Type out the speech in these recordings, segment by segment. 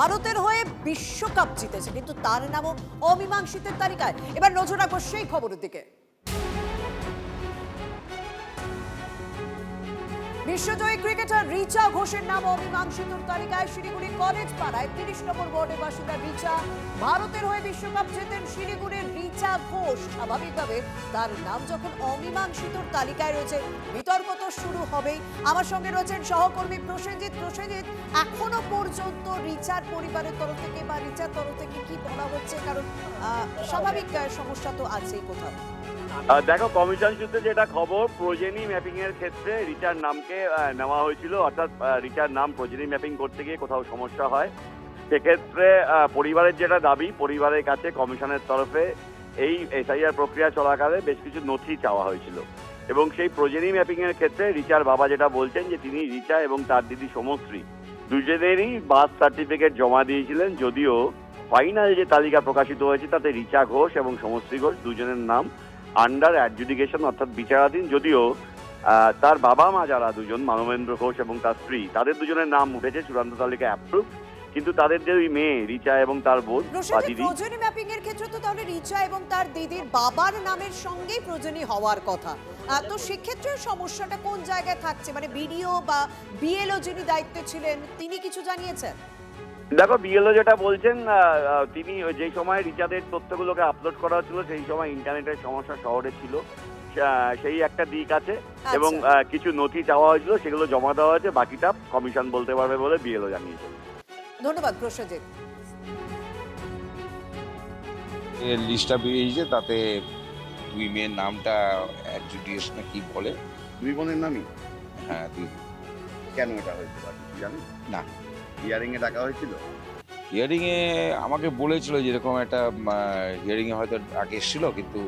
ভারতের হয়ে বিশ্বকাপ জিতেছে, কিন্তু তার নামও অমীমাংসিতের তালিকায়। এবার নজর রাখবো সেই খবরের দিকে। বিশ্বজয়ী ক্রিকেটার রিচা ঘোষের নাম অমীমাংসিতর তালিকায়। শিলিগুড়ি কলেজ পাড়ায় 30 নম্বর ওয়ার্ডের বাসিন্দা রিচা ভারতের হয়ে বিশ্বকাপ জেতেন। শিলিগুড়ির রিচা ঘোষ, স্বাভাবিকভাবে তার নাম যখন অমীমাংসিতর তালিকায় রয়েছে, বিতর্ক তো শুরু হবেই। আমার সঙ্গে রয়েছেন সহকর্মী প্রসেনজিৎ। প্রসেনজিৎ, এখনো পর্যন্ত রিচার পরিবারের তরফ থেকে বা রিচার তরফ থেকে কি বলা হচ্ছে? কারণ স্বাভাবিক সমস্যা তো আছেই কোথাও। দেখো, কমিশন সূত্রে যেটা খবর, প্রোজেনি ম্যাপিং এর ক্ষেত্রে রিচার নামকে নেওয়া হয়েছিল, অর্থাৎ রিচার নাম প্রোজেনি ম্যাপিং করতে গিয়ে কোথাও সমস্যা হয়, সেক্ষেত্রে পরিবারের যেটা দাবি, পরিবারের কাছে কমিশনের তরফে এই এসআইআর প্রক্রিয়া চলাকালে বেশ কিছু নথি চাওয়া হয়েছিল, এবং সেই প্রোজেনি ম্যাপিং এর ক্ষেত্রে রিচার বাবা যেটা বলছেন যে তিনি রিচা এবং তার দিদি সমশ্রী দুজনেরই বার্থ সার্টিফিকেট জমা দিয়েছিলেন, যদিও ফাইনাল যে তালিকা প্রকাশিত হয়েছে তাতে রিচা ঘোষ এবং সমশ্রী ঘোষ দুজনের নাম আন্ডার অ্যাডজুডিকেশন, অর্থাৎ বিচারাধীন। যদিও তার বাবা মা যারা দুজন, মানবেন্দ্র ঘোষ এবং তার স্ত্রী, তাদের দুজনের নাম উঠেছে চূড়ান্ত তালিকায় অ্যাপ্রুভ, কিন্তু তাদের যে ওই মেয়ে রিচা এবং তার বোন বা দিদি, প্রয়োজনী ম্যাপিং এর ক্ষেত্রে তো তাহলে রিচা এবং তার দিদির বাবার নামের সঙ্গেই প্রয়োজনী হওয়ার কথা। তো সেক্ষেত্রে সমস্যাটা কোন জায়গায় থাকছে? মানে বিডিও বা বিএলও যিনি দায়িত্বে ছিলেন তিনি কিছু জানিয়েছেন? দেখো, বিএলও যেটা বলছেন, তিনি যেই সময় রিচাদের তথ্যগুলোকে আপলোড করা হচ্ছিল সেই সময় ইন্টারনেটের সমস্যা শহরে ছিল, সেই একটা দিক আছে, এবং কিছু নথি চাওয়া হয়েছিল, সেগুলো জমা দেওয়া হয়েছে, বাকিটা কমিশন বলতে পারবে বলে বিএলও জানিয়েছে। ধন্যবাদ প্রসেনজিৎ। লিস্টটা বেরিয়েছে, তাতে দুই মেয়ের নামটা অ্যাডজুডিকেশনে কি বলে, দুই বোনের নামই। হ্যাঁ দুই। কেন এটা হয়েছিল আপনি জানেন? না, হিয়ারিং এ ডাকা হয়েছিল। হিয়ারিংয়ে আমাকে বলেছিল যেরকম একটা হিয়ারিংয়ে হয়তো আগে এসেছিল, কিন্তু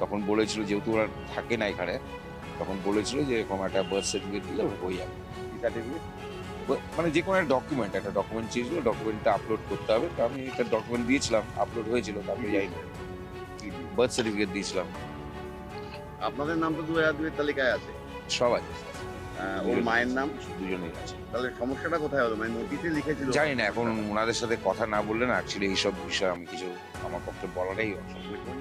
তখন বলেছিল যেহেতু ওরা থাকে না এখানে, তখন বলেছিল যে এরকম একটা বার্থ সার্টিফিকেট দিলে হয়ে যাবে। কি সার্টিফিকেট? মানে যে কোনো একটা ডকুমেন্ট চেয়েছিল, ডকুমেন্টটা আপলোড করতে হবে, তো আমি একটা ডকুমেন্ট দিয়েছিলাম, আপলোড হয়েছিল, তারপরে যাই না, বার্থ সার্টিফিকেট দিয়েছিলাম। আপনাদের নাম তো 2002 এর তালিকায় আছে। সবাই, ওর মায়ের নাম দুজনেই আছে। তাহলে সমস্যাটা কোথায় হলো? মানে নোটিশে লিখেছিল। জানি না, এখন ওনাদের সাথে কথা না বললে না অ্যাকচুয়ালি এইসব বিষয়ে আমি কিছু আমার পক্ষে বলাটাই অসম্ভব।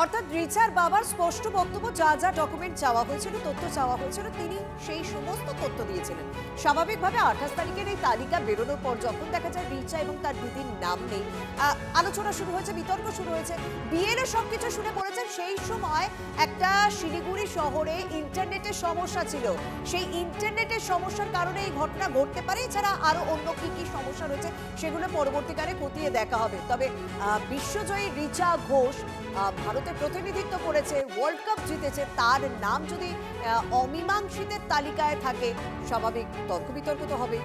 অর্থাৎ রিচার বাবার স্পষ্ট বক্তব্য, যা যা ডকুমেন্ট চাওয়া হয়েছিল, তথ্য চাওয়া হয়েছিল, তিনি সেই সমস্ত তথ্য দিয়েছিলেন। স্বাভাবিকভাবে 28 তারিখের এই তালিকা বেরোনোর পর যখন দেখা যায় রিচা এবং তার দিদির নাম নেই, আলোচনা শুরু হয়েছে, বিতর্ক শুরু হয়েছে। বিএলও সবকিছু শুনে বলেছেন সেই সময় একটা শিলিগুড়ি শহরে ইন্টারনেটের সমস্যা ছিল, সেই ইন্টারনেটের সমস্যার কারণে এই ঘটনা ঘটতে পারে। এছাড়া আরো অন্য কি কি সমস্যা রয়েছে সেগুলো পরবর্তীকালে খতিয়ে দেখা হবে। তবে বিশ্বজয়ী রিচা ঘোষ ভারতের প্রতিনিধিত্ব করেছে, ওয়ার্ল্ড কাপ জিতেছে, তার নাম যদি অমীমাংসিতের তালিকায় থাকে, স্বাভাবিক তর্ক বিতর্ক তো হবেই।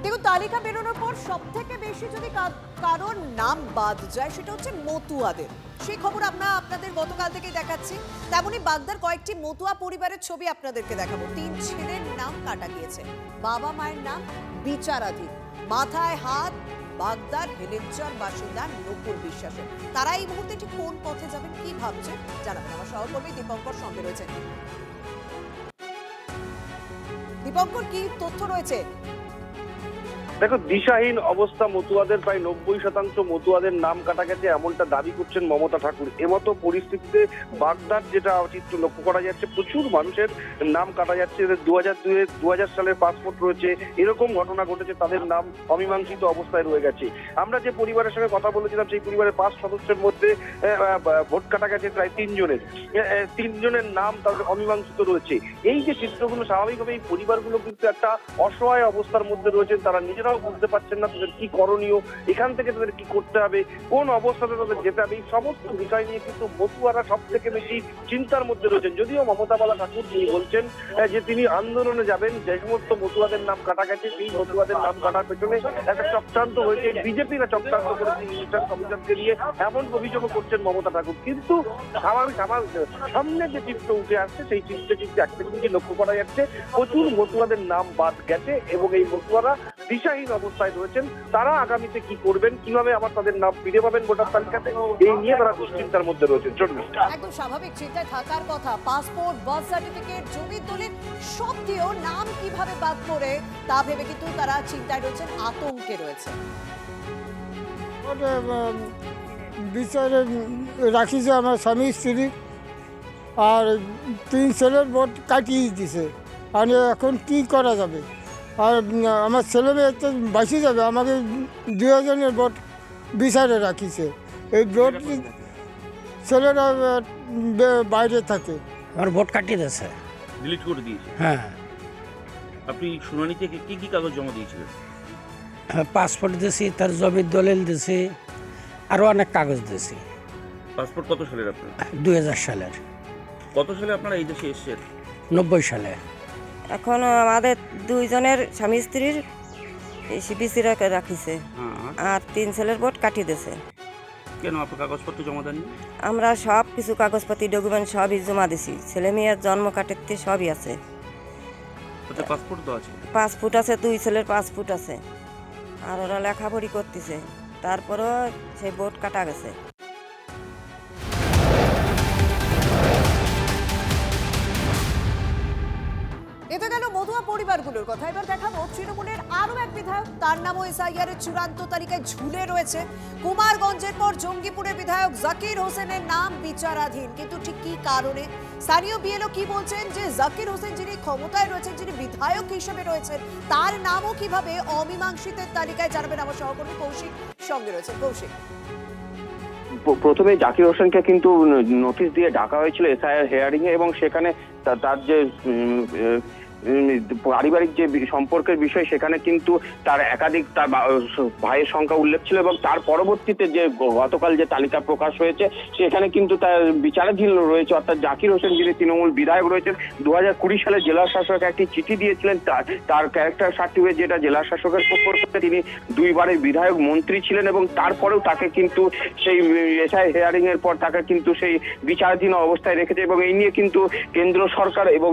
দেখুন, তালিকা বেরোনোর পর সব থেকে বেশি যদি কারোর নাম বাদ যায় সেটা হচ্ছে মতুয়াদের। সেই খবর আমরা আপনাদের গতকাল থেকে দেখাচ্ছি। তেমনি বাগদার কয়েকটি মতুয়া পরিবারের ছবি আপনাদেরকে দেখাবো। 3 ছেলের নাম কাটা গিয়েছে, বাবা মায়ের নাম বিচারাধীন। মাথায় হাত বাগদার হেলেঞ্চর বাসিন্দা নকুল বিশ্বাসের। তারা এই মুহূর্তে ঠিক কোন পথে যাবেন, কি ভাবছেন জানাবেন। আমার সহকর্মী দীপঙ্কর সঙ্গে রয়েছে। দীপঙ্কর, কি তথ্য রয়েছে? দেখো, দিশাহীন অবস্থা মতুয়াদের, প্রায় 90% মতুয়াদের নাম কাটা গেছে এমনটা দাবি করছেন মমতা ঠাকুর। এমতো পরিস্থিতিতে বাগদার যেটা চিত্র লক্ষ্য করা যাচ্ছে, প্রচুর মানুষের নাম কাটা যাচ্ছে। 2002 সালের পাসপোর্ট রয়েছে, এরকম ঘটনা ঘটেছে, তাদের নাম অমীমাংসিত অবস্থায় রয়ে গেছে। আমরা যে পরিবারের সঙ্গে কথা বলেছিলাম, সেই পরিবারের 5 সদস্যের মধ্যে ভোট কাটা গেছে প্রায় 3 জনের। 3 জনের নাম তাদের অমীমাংসিত রয়েছে। এই যে চিত্রগুলো, স্বাভাবিকভাবে এই পরিবারগুলো কিন্তু একটা অসহায় অবস্থার মধ্যে রয়েছেন। তারা নিজেরা তারাও বুঝতে পারছেন না তাদের কি করণীয়, এখান থেকে তাদের কি করতে হবে, কোন অবস্থাতে তাদের যেতে হবে, এই সমস্ত বিষয় নিয়ে কিন্তু মতুয়ারা সব থেকে বেশি চিন্তার মধ্যে রয়েছেন। যদিও মমতা বালা ঠাকুর তিনি বলছেন যে তিনি আন্দোলনে যাবেন, যে সমস্ত মতুয়াদের নাম কাটা গেছে সেই মতুয়াদের নাম কাটার পেছনে একটা চক্রান্ত হয়েছে, বিজেপিরা চক্রান্ত করেছে নির্বাচন কমিশনকে দিয়ে, এমন অভিযোগও করছেন মমতা ঠাকুর। কিন্তু আমার সামনে যে চিত্র উঠে আসছে সেই চিত্রে একটা জিনিস লক্ষ্য করা যাচ্ছে, প্রচুর মতুয়াদের নাম বাদ গেছে এবং এই মতুয়ারা দিশাহীন অবস্থায় রয়েছেন। তারা আগামীতে কি করবেন, কিভাবে আবার তাদের নাম ফিরে পাবেন ভোটার তালিকাতে, এই নিয়ে তারা দুশ্চিন্তার মধ্যে রয়েছেন। একদম স্বাভাবিক চিন্তায় থাকার কথা। পাসপোর্ট, বার্থ সার্টিফিকেট, জমির দলিল সব দিয়েও নাম কিভাবে বাদ পড়ে তা ভেবে কিন্তু তারা চিন্তায় রয়েছেন, আতঙ্কে রয়েছে। বিচারে রাখিছে আমার স্বামী স্ত্রী, আর 3 ছেলের ভোট কাটিয়ে দিছে। আর এখন কি করা যাবে? আর আমার ছেলে মেয়ে তো বাঁচি যাবে, আমাকে 2 জনের ভোট বিচারে রাখিছে। এই ভোট ছেলেরা বাইরে থাকে। আমার ভোট কাটিয়ে দিয়েছে, ডিলিট করে দিয়েছে। হ্যাঁ। আপনি শুনানিতে কি কি কাগজ জমা দিয়েছিলেন? পাসপোর্ট দিয়েছি, তার জমির দলিল দিয়েছি, আরও অনেক কাগজ দিয়েছি। পাসপোর্ট কত সালের আপনার? 2000 সালের। কত সালে আপনারা এই দেশে এসেছেন? 90 সালে। এখন আমাদের 2 জনের স্বামী স্ত্রীর সিবিসি রাখিছে, আর 3 ছেলের ভোট কাটিয়ে দিয়েছে। কেন আপনার কাগজপত্র জমা দেননি? আমরা সব কিছু কাগজপাতি ডকুমেন্ট সবই জমা দিছি, ছেলে মেয়ের জন্ম কাটাতে সবই আছে। ওতে পাসপোর্ট তো আছে? পাসপোর্ট আছে, 2 ছেলের পাসপোর্ট আছে, আর ওরা লেখাপড়ি করতেছে, তারপরও সেই ভোট কাটা গেছে। এতে গেল মতুয়া পরিবারগুলোর কথা। এবার দেখাবো তৃণমূলের আরো এক বিধায়ক, তার নামও এসআইআর এর চূড়ান্ত তালিকায় ঝুলে রয়েছে। কুমারগঞ্জের পর জঙ্গিপুরের বিধায়ক জাকির হোসেনের নাম বিচারাধীন, কিন্তু ঠিক কি কারণে? স্থানীয় বিএলও কি বলছেন যে জাকির হোসেন যিনি ক্ষমতায় রয়েছেন, যিনি বিধায়ক হিসেবে রয়েছেন, তার নামও কিভাবে অমীমাংসিতের তালিকায় জানাবেন আমার সহকর্মী কৌশিক সঙ্গে রয়েছে। কৌশিক, প্রথমে জাকির হোসেনকে কিন্তু নোটিশ দিয়ে ডাকা হয়েছিল এসআইআর হিয়ারিং এ, এবং সেখানে তার যে পারিবারিক যে সম্পর্কের বিষয়, সেখানে কিন্তু তার একাধিক তার ভাইয়ের সংখ্যা উল্লেখ ছিল, এবং তার পরবর্তীতে যে গতকাল যে তালিকা প্রকাশ হয়েছে সেখানে কিন্তু তার বিচারাধীন রয়েছে। অর্থাৎ জাকির হোসেন যিনি তৃণমূল বিধায়ক রয়েছেন, 2020 সালে জেলা শাসক একটি চিঠি দিয়েছিলেন, তার ক্যারেক্টার সার্টিফিকেট যেটা জেলা শাসকের পক্ষ থেকে, তিনি 2 বারের বিধায়ক মন্ত্রী ছিলেন, এবং তারপরেও তাকে কিন্তু সেই এসআইআর হিয়ারিং এর পর তাকে কিন্তু সেই বিচারাধীন অবস্থায় রেখেছে, এবং এই নিয়ে কিন্তু কেন্দ্র সরকার এবং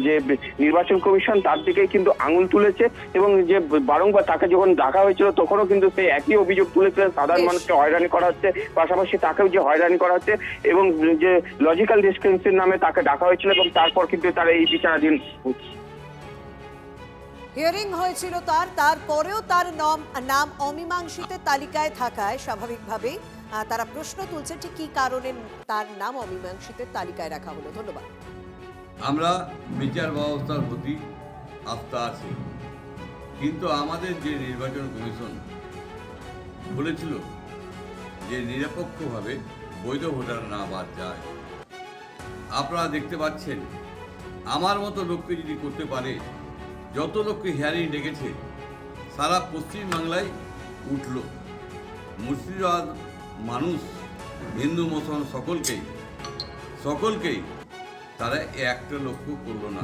যে নির্বাচন কমিশন তার দিকেই কিন্তু আঙুল তুলেছে, এবং যে বারংবার তাকে যখন ডাকা হয়েছিল তখনও কিন্তু সেই একই অভিযোগ তুলেছিলেন, সাধারণ মানুষকে হয়রানি করা হচ্ছে, পাশাপাশি তাকেও যে হয়রানি করা হচ্ছে, এবং যে লজিক্যাল ডিসক্রিপেন্সির নামে তাকে ডাকা হয়েছিল, এবং তারপর কিন্তু তার এই বিচারাধীন হিয়ারিং হয়েছিল তারপরেও তার নাম অমীমাংসিতের তালিকায় থাকায় স্বাভাবিকভাবেই তারা প্রশ্ন তুলছে ঠিক কি কারণে তার নাম অমীমাংসিতের তালিকায় রাখা হলো। ধন্যবাদ। আমরা বিচার ব্যবস্থার প্রতি আস্থা আছে, কিন্তু আমাদের যে নির্বাচন কমিশন বলেছিল যে নিরপেক্ষভাবে বৈধ ভোটার না বাদ যায়, আপনারা দেখতে পাচ্ছেন আমার মতো লোককে যদি করতে পারে, যত লোককে হিয়ারিং ডেকেছে সারা পশ্চিমবাংলায় উঠল, মুর্শিদাবাদ মানুষ হিন্দু মুসলমান সকলকেই তারা একটা লক্ষ্য করলো না।